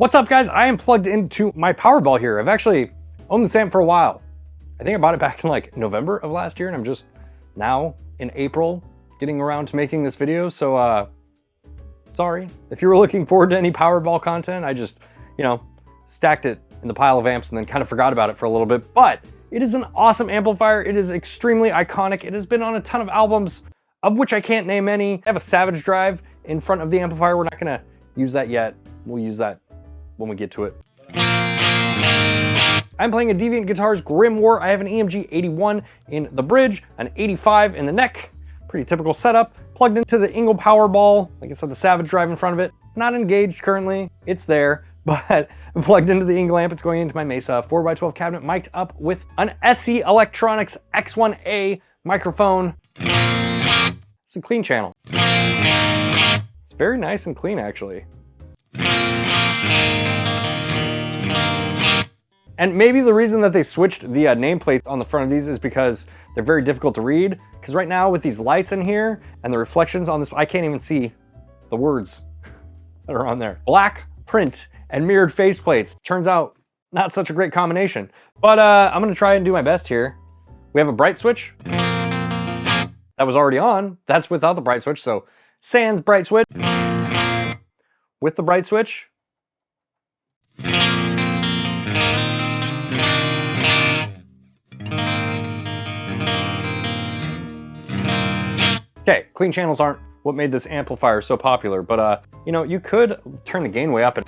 What's up guys? I am plugged into my Powerball here. I've actually owned this amp for a while. I think I bought it back in like November of last year and I'm just now in April getting around to making this video. So sorry if you were looking forward to any Powerball content. I just, stacked it in the pile of amps and then kind of forgot about it for a little bit. But it is an awesome amplifier. It is extremely iconic. It has been on a ton of albums, of which I can't name any. I have a Savage drive in front of the amplifier. We're not gonna use that yet. We'll use that when we get to it. I'm playing a Deviant Guitars Grim War. I have an EMG 81 in the bridge, an 85 in the neck. Pretty typical setup. Plugged into the Engl Powerball. Like I said, the Savage drive in front of it. Not engaged currently. It's there, but I'm plugged into the Engl amp. It's going into my 𝗦𝗣𝗘 4x12 cabinet, mic'd up with an 𝗦𝗍 Electronics X1A microphone. It's a clean channel. It's very nice and clean, actually. And maybe the reason that they switched the nameplates on the front of these is because they're very difficult to read. Because right now with these lights in here and the reflections on this, I can't even see the words that are on there. Black print and mirrored faceplates. Turns out not such a great combination. But I'm gonna try and do my best here. We have a bright switch. That was already on. That's without the bright switch. So sans bright switch. With the bright switch. Okay, clean channels aren't what made this amplifier so popular, but you could turn the gain way up and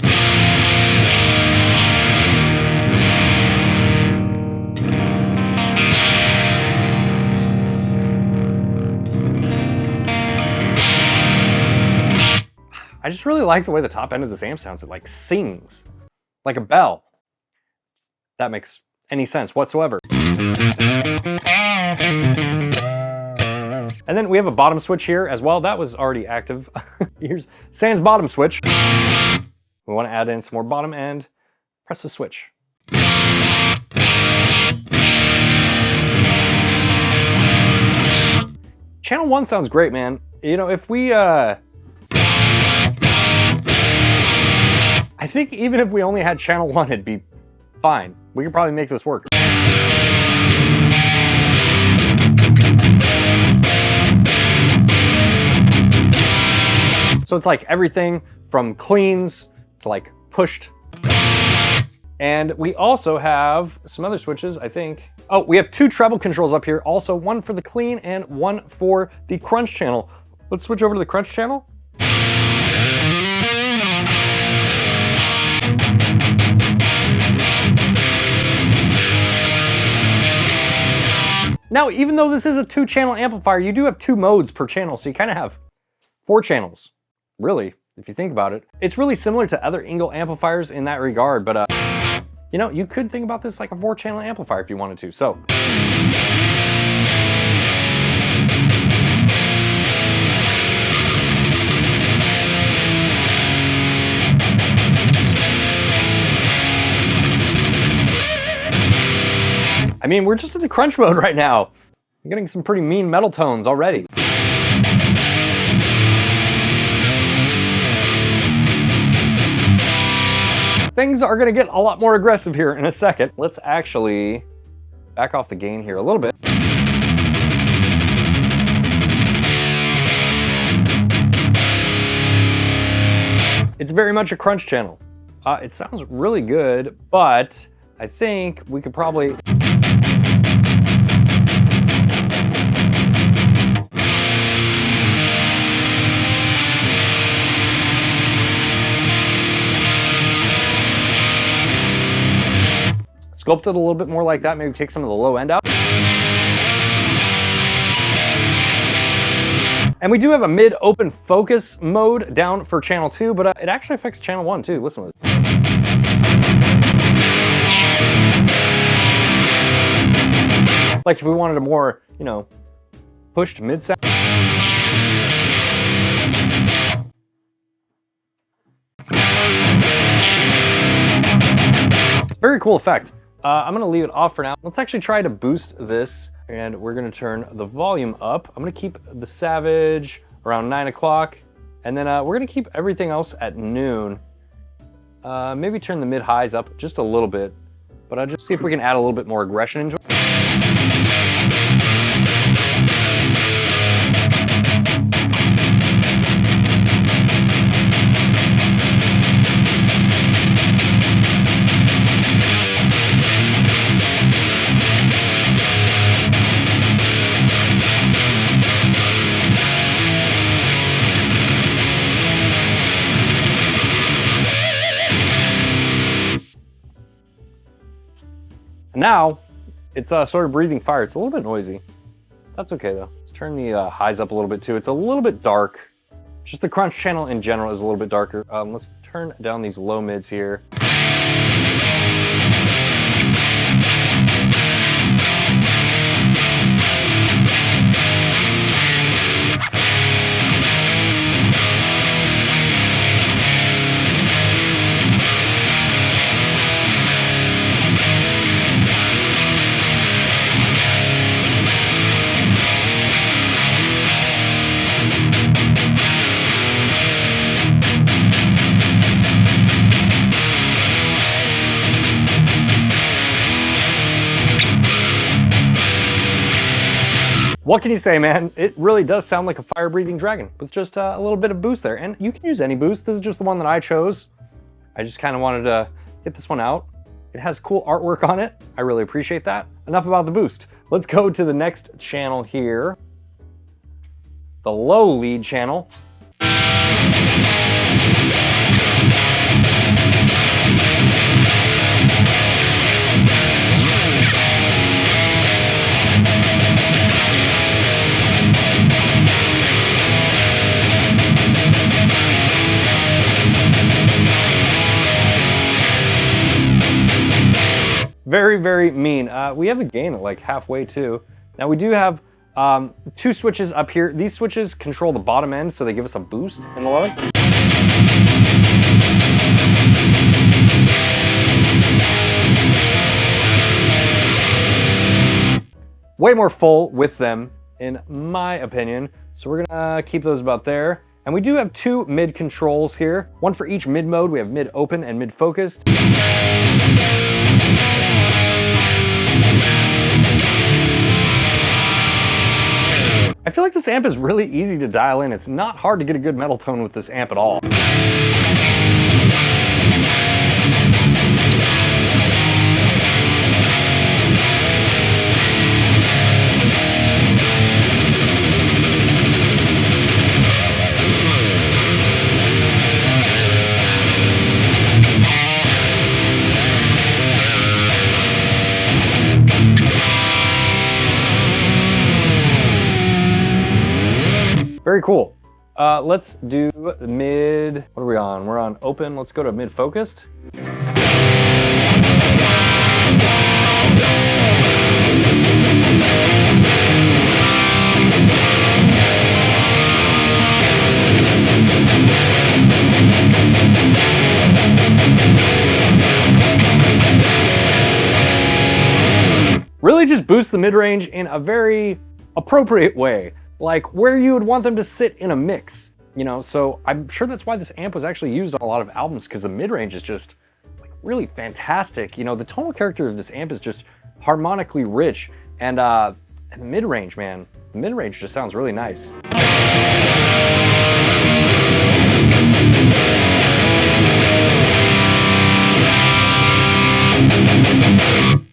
I just really like the way the top end of this amp sounds. It like sings like a bell. That makes any sense whatsoever. And then we have a bottom switch here as well. That was already active. Here's sans bottom switch. We want to add in some more bottom end. Press the switch. Channel 1 sounds great, man. If we I think even if we only had channel 1, it'd be fine. We could probably make this work. So it's like everything from cleans to like pushed. And we also have some other switches, I think. Oh, we have 2 treble controls up here. Also one for the clean and one for the crunch channel. Let's switch over to the crunch channel. Now, even though this is a 2-channel amplifier, you do have 2 modes per channel. So you kind of have 4 channels. Really, if you think about it. It's really similar to other Engl amplifiers in that regard, but you could think about this like a 4-channel amplifier if you wanted to, so. I mean, we're just in the crunch mode right now. I'm getting some pretty mean metal tones already. Things are gonna get a lot more aggressive here in a second. Let's actually back off the gain here a little bit. It's very much a crunch channel. It sounds really good, but I think we could probably sculpt it a little bit more like that, maybe take some of the low end out. And we do have a mid-open focus mode down for channel 2, but it actually affects channel 1 too. Listen to this. Like if we wanted a more, pushed mid sound. It's a very cool effect. I'm gonna leave it off for now. Let's actually try to boost this and we're gonna turn the volume up. I'm gonna keep the Savage around 9 o'clock and then we're gonna keep everything else at noon. Maybe turn the mid-highs up just a little bit, but I'll just see if we can add a little bit more aggression into it. Now, it's sort of breathing fire. It's a little bit noisy. That's okay though. Let's turn the highs up a little bit too. It's a little bit dark. Just the crunch channel in general is a little bit darker. Let's turn down these low mids here. What can you say, man? It really does sound like a fire-breathing dragon with just a little bit of boost there. And you can use any boost. This is just the one that I chose. I just kind of wanted to get this one out. It has cool artwork on it. I really appreciate that. Enough about the boost. Let's go to the next channel here. The low lead channel. Very, very mean. We have the gain at like halfway too. Now we do have two switches up here. These switches control the bottom end, so they give us a boost in the low end. Way more full with them, in my opinion. So we're gonna keep those about there. And we do have two mid controls here. One for each mid mode. We have mid open and mid focused. I feel like this amp is really easy to dial in. It's not hard to get a good metal tone with this amp at all. Very cool. Let's do mid, what are we on? We're on open, let's go to mid focused. Really just boost the mid-range in a very appropriate way. Like where you would want them to sit in a mix, you know? So I'm sure that's why this amp was actually used on a lot of albums, because the mid-range is just like really fantastic. You know, the tonal character of this amp is just harmonically rich, and the mid-range, man, the mid-range just sounds really nice.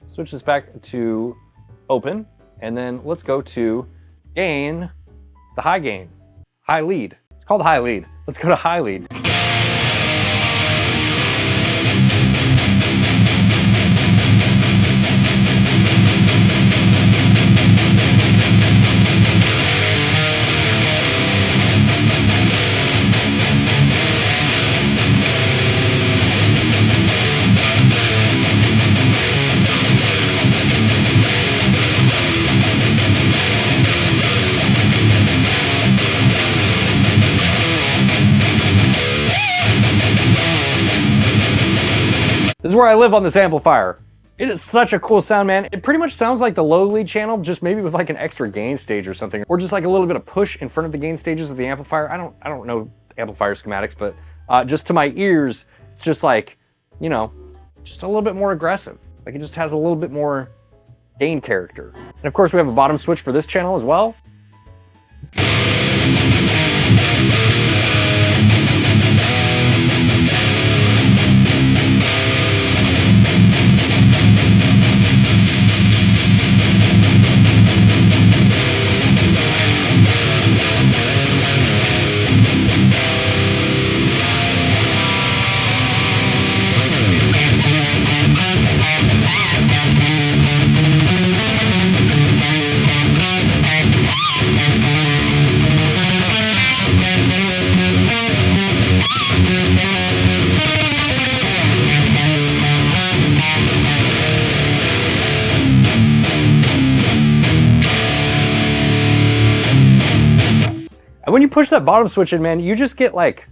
Switch this back to open, and then let's go to gain, the high gain, high lead. It's called high lead. Let's go to high lead. This is where I live on this amplifier. It is such a cool sound, man. It pretty much sounds like the low lead channel, just maybe with like an extra gain stage or something, or just like a little bit of push in front of the gain stages of the amplifier. I don't know amplifier schematics, but just to my ears, it's just like you know, just a little bit more aggressive. Like it just has a little bit more gain character. And of course we have a bottom switch for this channel as well. And when you push that bottom switch in, man, you just get like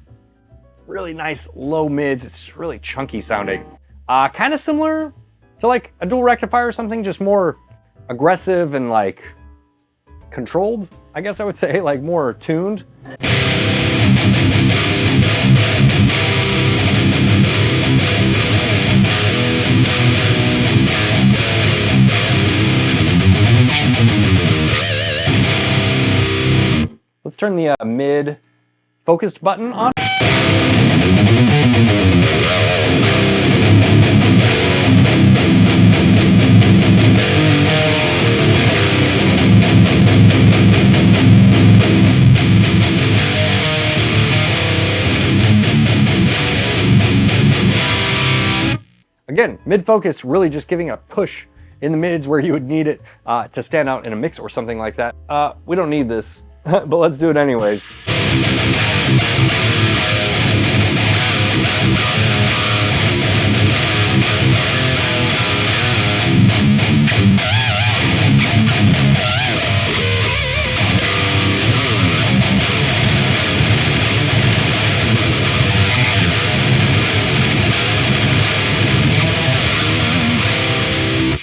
really nice low mids. It's really chunky sounding. Kind of similar to like a dual rectifier or something, just more aggressive and like controlled, I guess I would say, like more tuned. Let's turn the mid focused button on. Again, mid focus really just giving a push in the mids where you would need it to stand out in a mix or something like that. We don't need this. But let's do it anyways.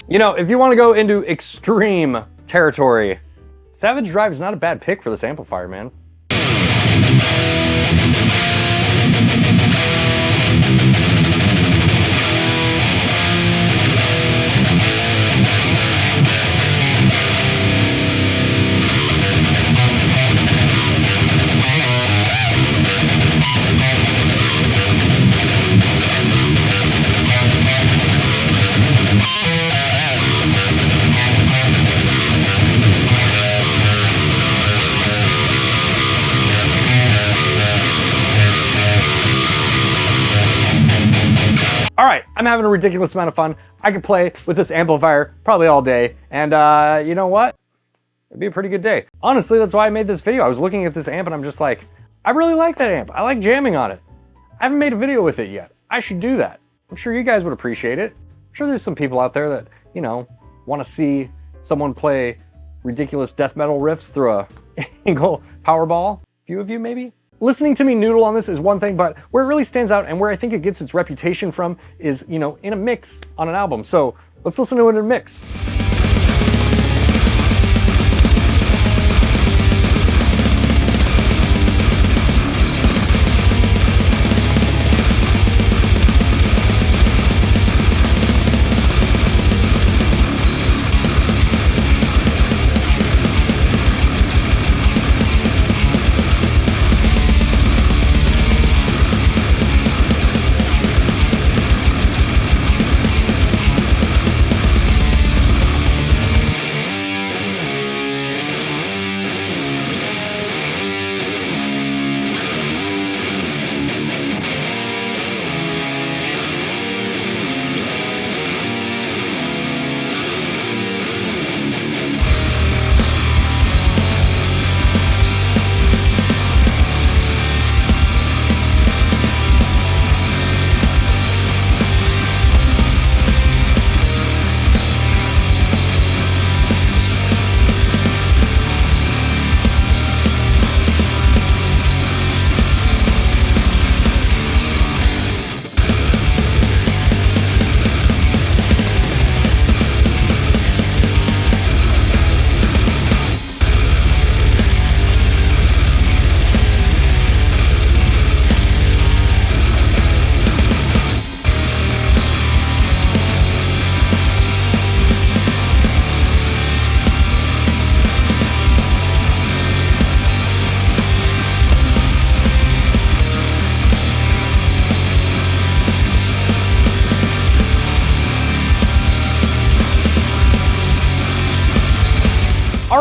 You know, if you want to go into extreme territory, 𝗬𝗛𝗔𝗡 is not a bad pick for this amplifier, man. All right, I'm having a ridiculous amount of fun. I could play with this amplifier probably all day, and you know what? It'd be a pretty good day. Honestly, that's why I made this video. I was looking at this amp and I'm just like, I really like that amp. I like jamming on it. I haven't made a video with it yet. I should do that. I'm sure you guys would appreciate it. I'm sure there's some people out there that, you know, want to see someone play ridiculous death metal riffs through a Engl Powerball. A few of you maybe? Listening to me noodle on this is one thing, but where it really stands out and where I think it gets its reputation from is, you know, in a mix on an album. So let's listen to it in a mix.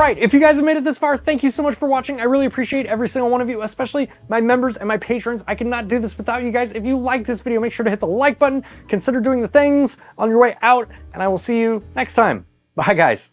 right, if you guys have made it this far, thank you so much for watching. I really appreciate every single one of you, especially my members and my patrons. I could not do this without you guys. If you like this video, make sure to hit the like button, consider doing the things on your way out, and I will see you next time. Bye, guys.